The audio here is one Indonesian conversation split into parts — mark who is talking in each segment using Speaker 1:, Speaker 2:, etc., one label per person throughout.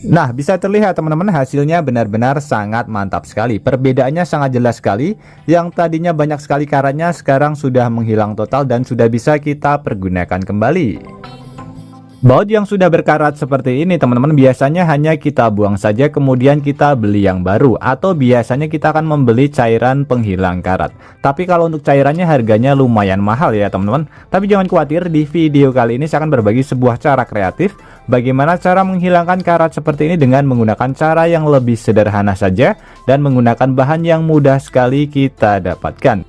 Speaker 1: Nah, bisa terlihat teman-teman, hasilnya benar-benar sangat mantap sekali. Perbedaannya sangat jelas sekali. Yang tadinya banyak sekali karatnya sekarang sudah menghilang total dan sudah bisa kita pergunakan kembali. Baut yang sudah berkarat seperti ini teman-teman biasanya hanya kita buang saja, kemudian kita beli yang baru, atau biasanya kita akan membeli cairan penghilang karat. Tapi kalau untuk cairannya harganya lumayan mahal ya teman-teman. Tapi jangan khawatir, di video kali ini saya akan berbagi sebuah cara kreatif bagaimana cara menghilangkan karat seperti ini dengan menggunakan cara yang lebih sederhana saja dan menggunakan bahan yang mudah sekali kita dapatkan.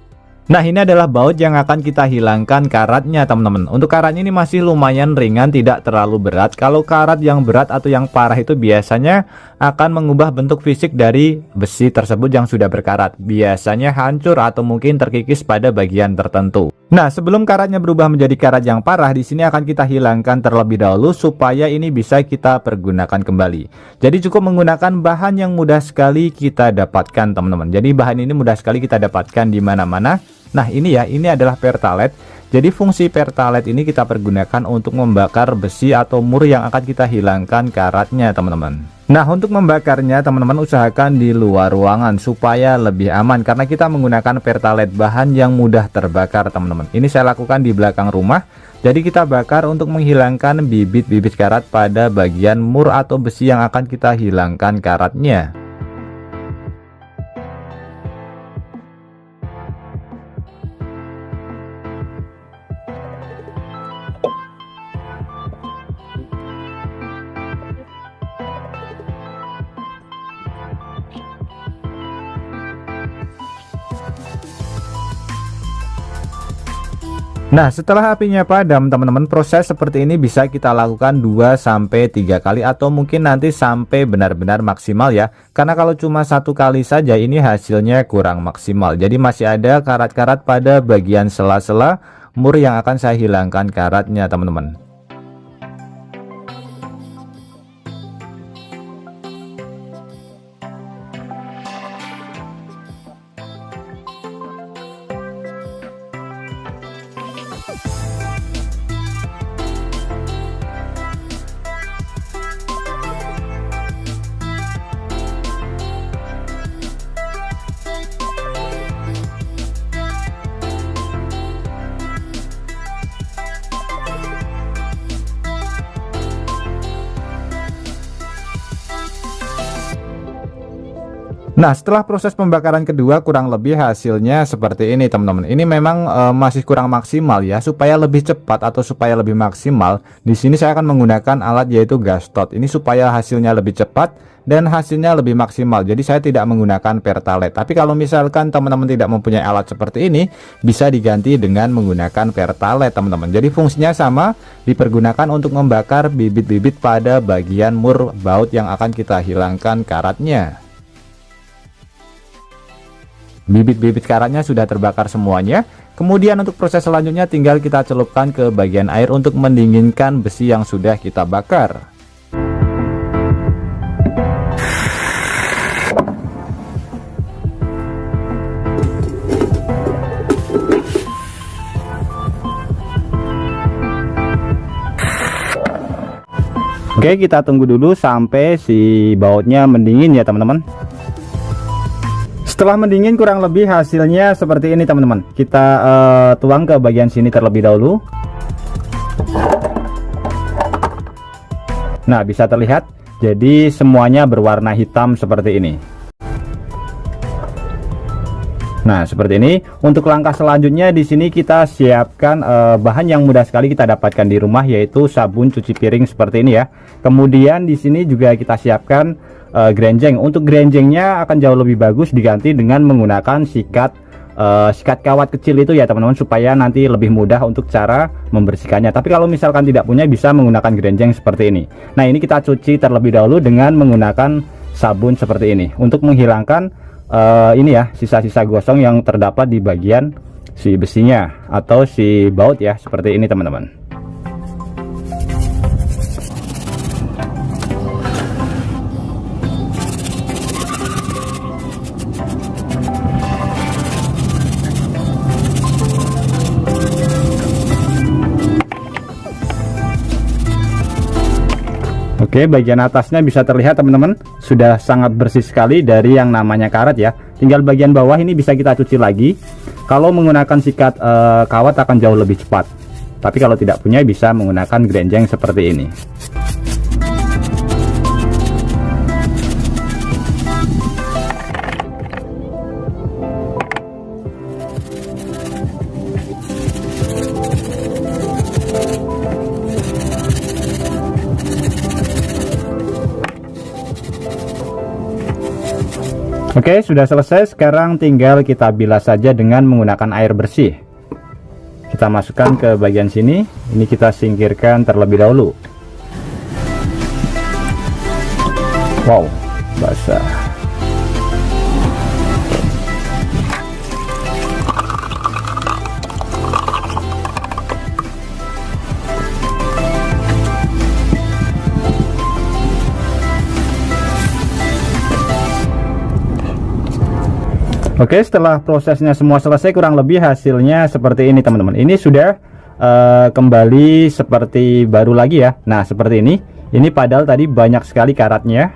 Speaker 1: Nah, ini adalah baut yang akan kita hilangkan karatnya teman-teman. Untuk karatnya ini masih lumayan ringan, tidak terlalu berat. Kalau karat yang berat atau yang parah itu biasanya akan mengubah bentuk fisik dari besi tersebut yang sudah berkarat. Biasanya hancur atau mungkin terkikis pada bagian tertentu. Nah, sebelum karatnya berubah menjadi karat yang parah, di sini akan kita hilangkan terlebih dahulu supaya ini bisa kita pergunakan kembali. Jadi cukup menggunakan bahan yang mudah sekali kita dapatkan teman-teman. Jadi bahan ini mudah sekali kita dapatkan di mana-mana. Nah, ini ya, ini adalah pertalite. Jadi fungsi pertalite ini kita pergunakan untuk membakar besi atau mur yang akan kita hilangkan karatnya teman-teman. Nah, untuk membakarnya teman-teman usahakan di luar ruangan supaya lebih aman, karena kita menggunakan pertalite, bahan yang mudah terbakar teman-teman. Ini saya lakukan di belakang rumah. Jadi kita bakar untuk menghilangkan bibit-bibit karat pada bagian mur atau besi yang akan kita hilangkan karatnya. Nah, setelah apinya padam teman-teman, proses seperti ini bisa kita lakukan 2-3 kali atau mungkin nanti sampai benar-benar maksimal ya. Karena kalau cuma 1 kali saja ini hasilnya kurang maksimal. Jadi masih ada karat-karat pada bagian sela-sela mur yang akan saya hilangkan karatnya teman-teman. Nah, setelah proses pembakaran kedua kurang lebih hasilnya seperti ini teman-teman. Ini memang masih kurang maksimal ya. Supaya lebih cepat atau supaya lebih maksimal, di sini saya akan menggunakan alat yaitu gas tot. Ini supaya hasilnya lebih cepat dan hasilnya lebih maksimal. Jadi saya tidak menggunakan pertalite. Tapi kalau misalkan teman-teman tidak mempunyai alat seperti ini, bisa diganti dengan menggunakan pertalite teman-teman. Jadi fungsinya sama, dipergunakan untuk membakar bibit-bibit pada bagian mur baut yang akan kita hilangkan karatnya. Bibit-bibit karatnya sudah terbakar semuanya. Kemudian untuk proses selanjutnya tinggal kita celupkan ke bagian air untuk mendinginkan besi yang sudah kita bakar. Oke, kita tunggu dulu sampai si bautnya mendingin ya teman-teman. Setelah mendingin kurang lebih hasilnya seperti ini teman-teman. Kita tuang ke bagian sini terlebih dahulu. Nah, bisa terlihat jadi semuanya berwarna hitam seperti ini. Nah, seperti ini. Untuk langkah selanjutnya di sini kita siapkan bahan yang mudah sekali kita dapatkan di rumah, yaitu sabun cuci piring seperti ini ya. Kemudian di sini juga kita siapkan grenjeng. Untuk grenjengnya akan jauh lebih bagus diganti dengan menggunakan sikat kawat kecil itu ya teman-teman, supaya nanti lebih mudah untuk cara membersihkannya. Tapi kalau misalkan tidak punya, bisa menggunakan grenjeng seperti ini. Nah, ini kita cuci terlebih dahulu dengan menggunakan sabun seperti ini untuk menghilangkan ini ya, sisa-sisa gosong yang terdapat di bagian si besinya atau si baut ya, seperti ini teman-teman. Oke, bagian atasnya bisa terlihat teman-teman, sudah sangat bersih sekali dari yang namanya karat ya. Tinggal bagian bawah ini bisa kita cuci lagi. Kalau menggunakan sikat kawat akan jauh lebih cepat. Tapi kalau tidak punya bisa menggunakan grenjeng seperti ini. Oke, sudah selesai. Sekarang tinggal kita bilas saja dengan menggunakan air bersih. Kita masukkan ke bagian sini. Ini kita singkirkan terlebih dahulu. Wow, basah. Oke, setelah prosesnya semua selesai, kurang lebih hasilnya seperti ini teman-teman. Ini sudah kembali seperti baru lagi ya. Nah, seperti ini. Ini padahal tadi banyak sekali karatnya.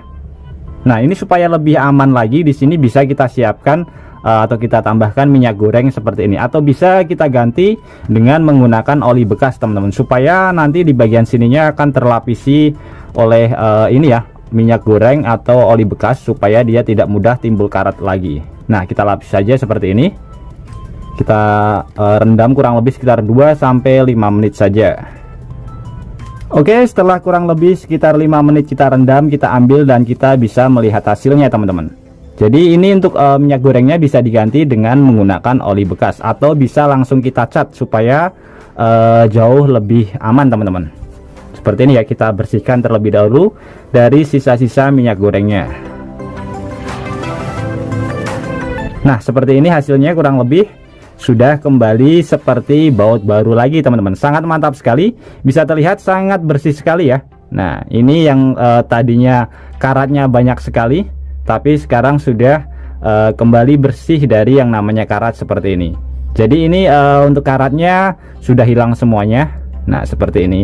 Speaker 1: Nah, ini supaya lebih aman lagi, di sini bisa kita siapkan atau kita tambahkan minyak goreng seperti ini, atau bisa kita ganti dengan menggunakan oli bekas teman-teman, supaya nanti di bagian sininya akan terlapisi oleh ini ya, minyak goreng atau oli bekas, supaya dia tidak mudah timbul karat lagi. Nah, kita lapis saja seperti ini. Kita rendam kurang lebih sekitar 2-5 menit saja. Oke, setelah kurang lebih sekitar 5 menit kita rendam, kita ambil dan kita bisa melihat hasilnya teman-teman. Jadi ini untuk minyak gorengnya bisa diganti dengan menggunakan oli bekas, atau bisa langsung kita cat supaya jauh lebih aman teman-teman. Seperti ini ya, kita bersihkan terlebih dahulu dari sisa-sisa minyak gorengnya. Nah, seperti ini hasilnya kurang lebih sudah kembali seperti baut baru lagi teman-teman. Sangat mantap sekali, bisa terlihat sangat bersih sekali ya. Nah, ini yang tadinya karatnya banyak sekali, tapi sekarang sudah kembali bersih dari yang namanya karat seperti ini. Jadi ini untuk karatnya sudah hilang semuanya. Nah, seperti ini.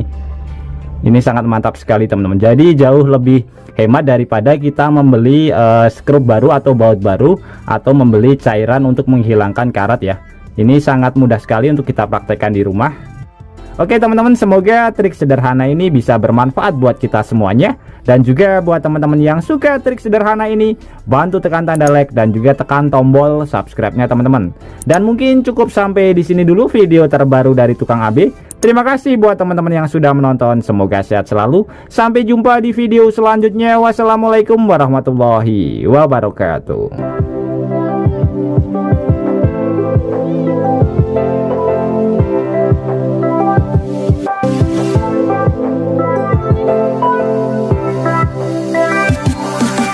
Speaker 1: Ini sangat mantap sekali teman-teman. Jadi jauh lebih hemat daripada kita membeli skrup baru atau baut baru, atau membeli cairan untuk menghilangkan karat ya. Ini sangat mudah sekali untuk kita praktekkan di rumah. Oke teman-teman, semoga trik sederhana ini bisa bermanfaat buat kita semuanya. Dan juga buat teman-teman yang suka trik sederhana ini, bantu tekan tanda like dan juga tekan tombol subscribe-nya teman-teman. Dan mungkin cukup sampai di sini dulu video terbaru dari Tukang AB. Terima kasih buat teman-teman yang sudah menonton. Semoga sehat selalu. Sampai jumpa di video selanjutnya. Wassalamualaikum warahmatullahi wabarakatuh.